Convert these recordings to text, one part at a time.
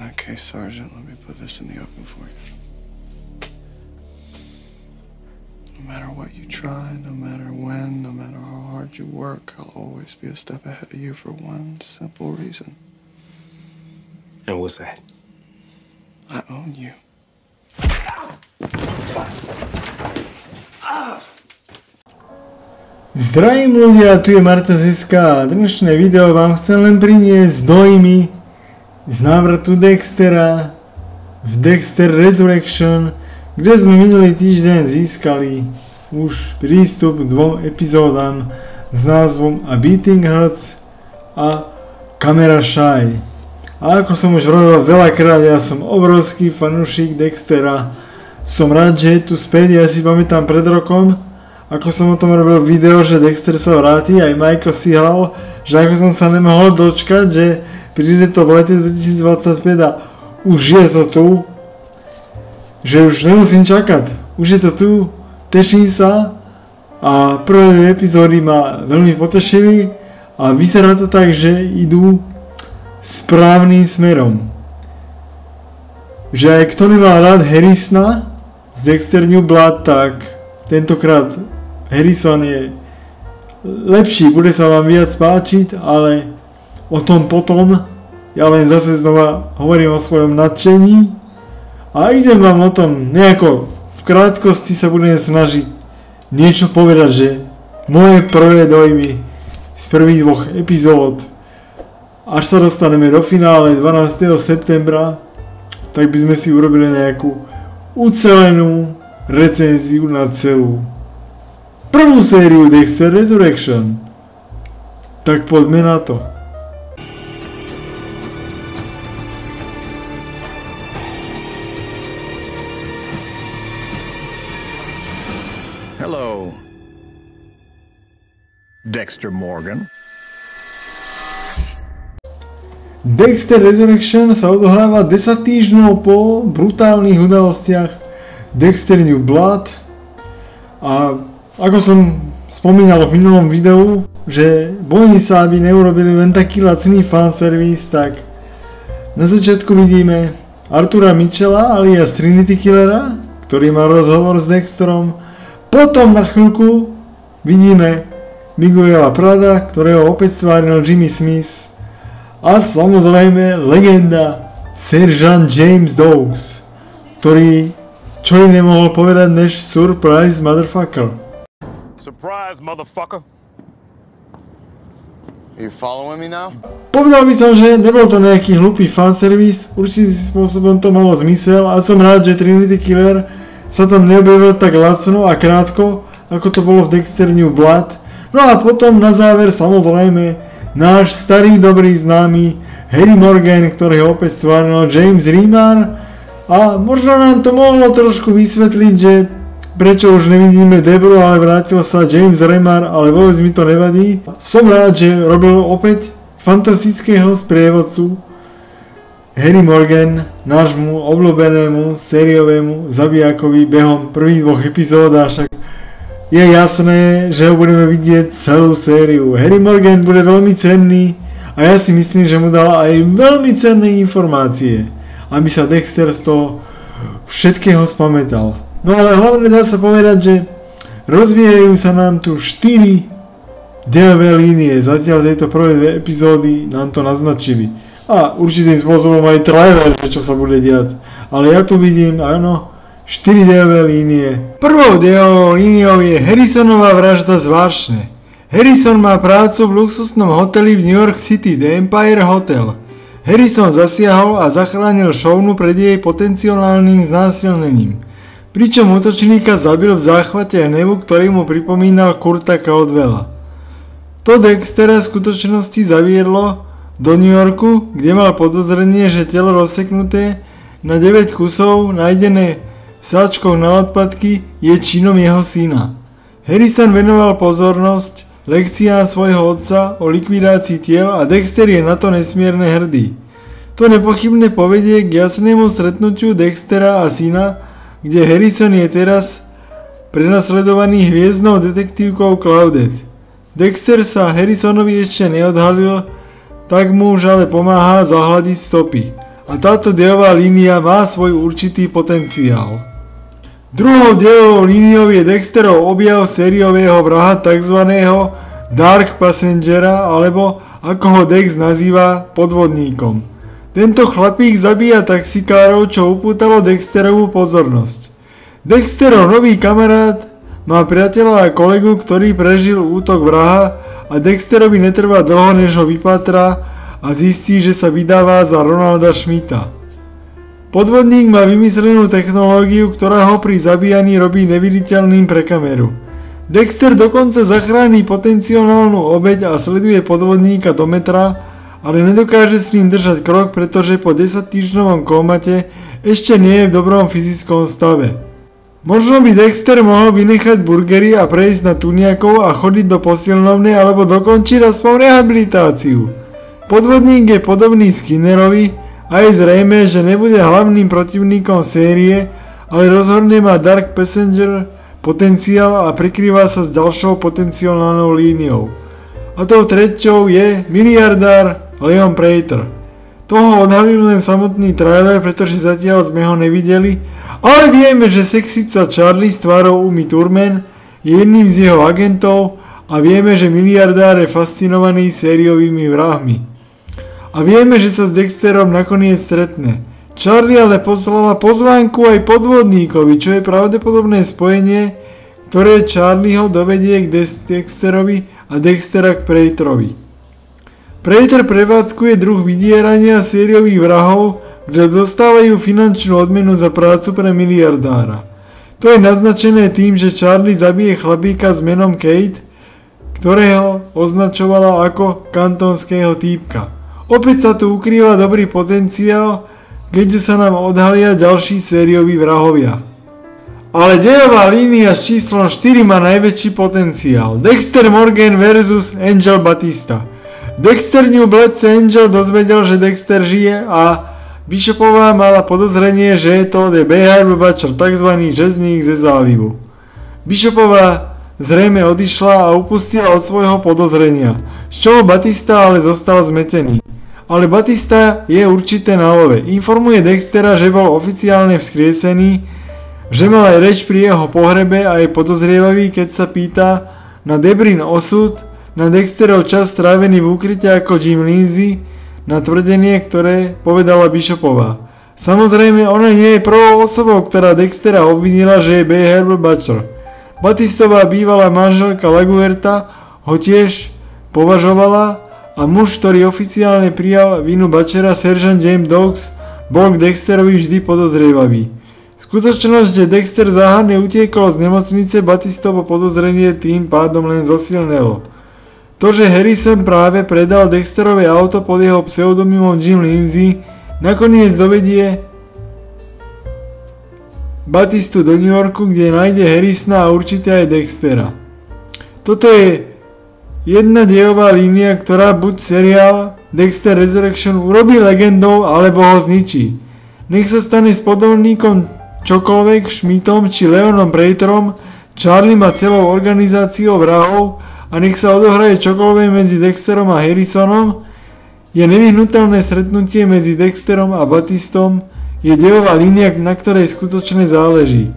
that case, Sergeant, let me put this in the open for you. No matter what you try, no matter when, no matter how hard you work, I'll always be a step ahead of you for one simple reason. And what's that? I own you. Zdravím ľudia, tu je Marta Zeska a dnešné video vám chcem len priniesť dojmy z návratu Dextera v Dexter Resurrection, kde sme minulý týždeň získali už prístup k 2 epizódam s názvom A Beating Hearts a Camera Shy. A ako som už hovoril veľakrát, ja som obrovský fanúšik Dextera. Som rád, že je tu späť, ja si pamätám pred rokom, ako som o tom robil video, že Dexter sa vráti, aj Michael si hral, že ako som sa nemohol dočkať, že príde to v lete 2025 a už je to tu, že už nemusím čakať, už je to tu, teším sa a prvé epizódy ma veľmi potešili a vyzerá to tak, že idú správnym smerom. Že aj kto nemal rád Harrisona z Dexter New Blood, tak tentokrát Harrison je lepší, bude sa vám viac páčiť, ale o tom potom. Ja len zase znova hovorím o svojom nadšení a idem vám o tom nejako v krátkosti sa budem snažiť niečo povedať, že moje prvé dojmy z prvých 2 epizód, až sa dostaneme do finále 12. septembra, tak by sme si urobili nejakú ucelenú recenziu na celú prvú sériu Dexter Resurrection. Tak poďme na to. Hello, Dexter Morgan. Dexter Resurrection sa odohráva 10 týždňov po brutálnych udalostiach Dexter New Blood a ako som spomínal v minulom videu, že bojím sa, aby neurobili len taký lacný fanservice, tak na začiatku vidíme Artura Mitchella alias Trinity Killera, ktorý má rozhovor s Dexterom. Potom na chvíľku vidíme Miguela Prada, ktorého opäť stvárnil Jimmy Smith a samozrejme legenda Sergeant James Doakes, ktorý čo iné mohol povedať než surprise motherfucker. Surprise, motherfucker. Are you following me now? Povedal by som, že nebol to nejaký hlupý fanservice, určitým spôsobom to malo zmysel a som rád, že Trinity Killer sa tam neobjavil tak lacno a krátko, ako to bolo v Dexter New Blood. No a potom na záver samozrejme náš starý dobrý známy Harry Morgan, ktorého opäť stvárnil James Remar a možno nám to mohlo trošku vysvetliť, že prečo už nevidíme Debru, ale vrátil sa James Remar, ale vôbec mi to nevadí. Som rád, že robil opäť fantastického sprievodcu Harry Morgan, nášmu obľúbenému sériovému zabijakovi behom prvých 2 epizód, a však je jasné, že ho budeme vidieť celú sériu. Harry Morgan bude veľmi cenný a ja si myslím, že mu dal aj veľmi cenné informácie, aby sa Dexter z toho všetkého spamätal. No ale hlavne dá sa povedať, že rozvíjajú sa nám tu 4 dejové línie, zatiaľ tejto prvé 2 epizódy nám to naznačili. A určitým spôsobom aj trailer, čo sa bude diať. Ale ja tu vidím, áno, 4 dejové línie. Prvou dejovou líniou je Harrisonová vražda z Varšne. Harrison má prácu v luxusnom hoteli v New York City, The Empire Hotel. Harrison zasiahol a zachránil Shaunu pred jej potenciálnym znásilnením. Pričom útočníka zabil v záchvate hnevu, ktorý mu pripomínal Kurta Caldwella. To Dextera v skutočnosti zaviedlo do New Yorku, kde mal podozrenie, že telo rozseknuté na 9 kusov, nájdené sáčkou na odpadky, je činom jeho syna. Harrison venoval pozornosť lekciám svojho otca o likvidácii tiel a Dexter je na to nesmierne hrdý. To nepochybne povedie k jasnému stretnutiu Dextera a syna, kde Harrison je teraz prenasledovaný hviezdnou detektívkou Claudette. Dexter sa Harrisonovi ešte neodhalil, tak mu už ale pomáha zahľadiť stopy. a táto dejová línia má svoj určitý potenciál. Druhou dejovou líniou je Dexterov objav sériového vraha tzv. Dark Passengera, alebo ako ho Dex nazýva, podvodníkom. Tento chlapík zabíja taxikárov, čo upútalo Dexterovú pozornosť. Dexterov nový kamarát má priateľa a kolegu, ktorý prežil útok vraha a Dexterovi netrvá dlho, než ho vypatrá a zistí, že sa vydáva za Ronalda Schmidta. Podvodník má vymyslenú technológiu, ktorá ho pri zabíjaní robí neviditeľným pre kameru. Dexter dokonca zachráni potenciálnu obeť a sleduje podvodníka do metra, ale nedokáže s ním držať krok, pretože po 10-týždňovom kómate ešte nie je v dobrom fyzickom stave. Možno by Dexter mohol vynechať burgery a prejsť na tuniakov a chodiť do posilnovne alebo dokončiť aspoň rehabilitáciu. Podvodník je podobný Skinnerovi a je zrejme, že nebude hlavným protivníkom série, ale rozhodne má Dark Passenger potenciál a prekrýva sa s ďalšou potenciálnou líniou. A tou treťou je miliardár Leon Prater. Toho odhalil len samotný trailer, pretože zatiaľ sme ho nevideli, ale vieme, že sexica Charlie s tvárou Uma Thurman je jedným z jeho agentov a vieme, že miliardár je fascinovaný sériovými vrahmi. A vieme, že sa s Dexterom nakoniec stretne. Charlie ale poslala pozvánku aj podvodníkovi, čo je pravdepodobné spojenie, ktoré Charlieho dovedie k Dexterovi a Dextera k Praterovi. Prater prevádzkuje druh vydierania sériových vrahov, kde dostávajú finančnú odmenu za prácu pre miliardára. To je naznačené tým, že Charlie zabije chlapíka s menom Kate, ktorého označovala ako kantonského týpka. Opäť sa tu ukrýva dobrý potenciál, keďže sa nám odhalia ďalší sérioví vrahovia. Ale dejová línia s číslom 4 má najväčší potenciál. Dexter Morgan vs. Angel Batista. Dexter New Blood sa Angel dozvedel, že Dexter žije a Bishopová mala podozrenie, že je to The Behavior Butcher, tzv. Žezník ze zálivu. Bishopová zrejme odišla a upustila od svojho podozrenia, z čoho Batista ale zostal zmetený. Ale Batista je určite na love. Informuje Dextera, že bol oficiálne vzkriesený, že mal aj reč pri jeho pohrebe a je podozrievavý, keď sa pýta na Debrin osud, na Dexterov čas strávený v úkryte ako Jim Lindsay, na tvrdenie, ktoré povedala Bishopová. Samozrejme, ona nie je prvou osobou, ktorá Dextera obvinila, že je Behavior Butcher. Batistová bývalá manželka Laguerta ho tiež považovala a muž, ktorý oficiálne prijal vinu Butchera, seržant James Dawes, bol k Dexterovi vždy podozrievavý. Skutočnosť, že Dexter záhadne utiekol z nemocnice, Batistovo podozrenie tým pádom len zosilnelo. To, že Harrison práve predal Dexterové auto pod jeho pseudonymom Jim Lindsay, nakoniec dovedie Batistu do New Yorku, kde nájde Harrisona a určite aj Dextera. Toto je jedna dejová línia, ktorá buď seriál Dexter Resurrection urobí legendou, alebo ho zničí. Nech sa stane s podvodníkom čokoľvek, Schmidtom či Leonom Praterom, Charlie a celou organizáciou vrahov a nech sa odohraje čokoľvek medzi Dexterom a Harrisonom, je nevyhnutelné stretnutie medzi Dexterom a Batistom, je dejová línia, na ktorej skutočne záleží.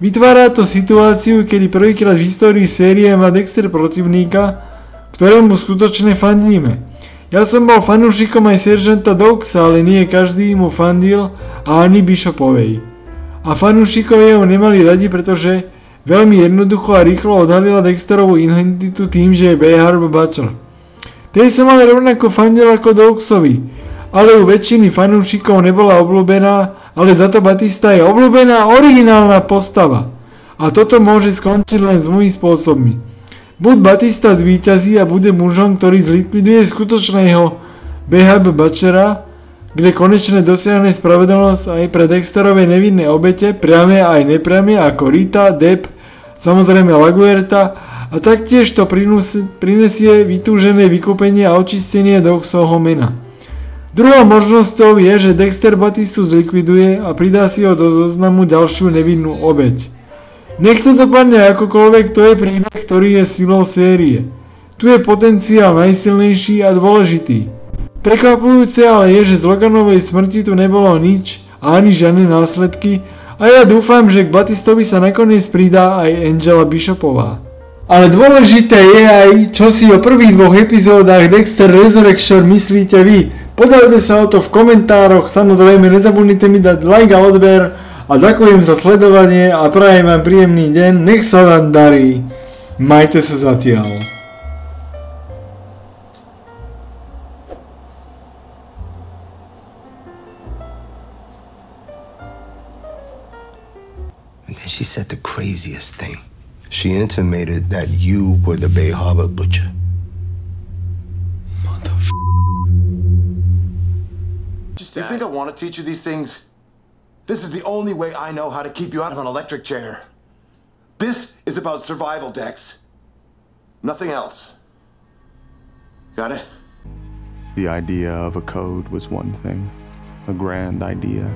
Vytvára to situáciu, kedy prvýkrát v histórii série má Dexter protivníka, ktorému skutočne fandíme. Ja som bol fanúšikom aj seržanta Dawesa, ale nie každý mu fandil a ani Bishopovej. A fanúšikovia ho nemali radi, pretože veľmi jednoducho a rýchlo odhalila Dexterovú identitu tým, že je Behavior Butcher. Tej som ale rovnako fandil ako Dawesovi, ale u väčšiny fanúšikov nebola obľúbená, ale za to Batista je obľúbená originálna postava. A toto môže skončiť len s dvomi spôsobmi. Buď Batista zvíťazí a bude mužom, ktorý zlikviduje skutočného Behavior Butchera, kde konečne dosiahne spravedlnosť aj pre Dexterové nevinné obete, priame aj nepriame, ako Rita, Deb, samozrejme Laguerta, a taktiež to prinesie vytúžené vykúpenie a očistenie Dawesovho mena. Druhou možnosťou je, že Dexter Batistu zlikviduje a pridá si ho do zoznamu ďalšiu nevinnú obeť. Nech to dopadne akokoľvek, to je príbeh, ktorý je silou série. Tu je potenciál najsilnejší a dôležitý. Prekvapujúce ale je, že z Loganovej smrti tu nebolo nič a ani žiadne následky a ja dúfam, že k Batistovi sa nakoniec pridá aj Angela Bishopová. Ale dôležité je aj, čo si o prvých 2 epizódach Dexter Resurrection myslíte vy. Podelte sa o to v komentároch, samozrejme nezabudnite mi dať like a odber a ďakujem za sledovanie a prajem vám príjemný deň, nech sa vám darí. Majte sa zatiaľ. And then she said the craziest thing. She intimated that you were the Bay Harbor butcher. You think I want to teach you these things? This is the only way I know how to keep you out of an electric chair. This is about survival, Dex. Nothing else. Got it? The idea of a code was one thing, a grand idea,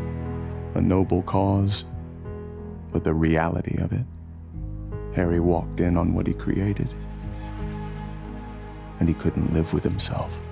a noble cause, but the reality of it. Harry walked in on what he created, and he couldn't live with himself.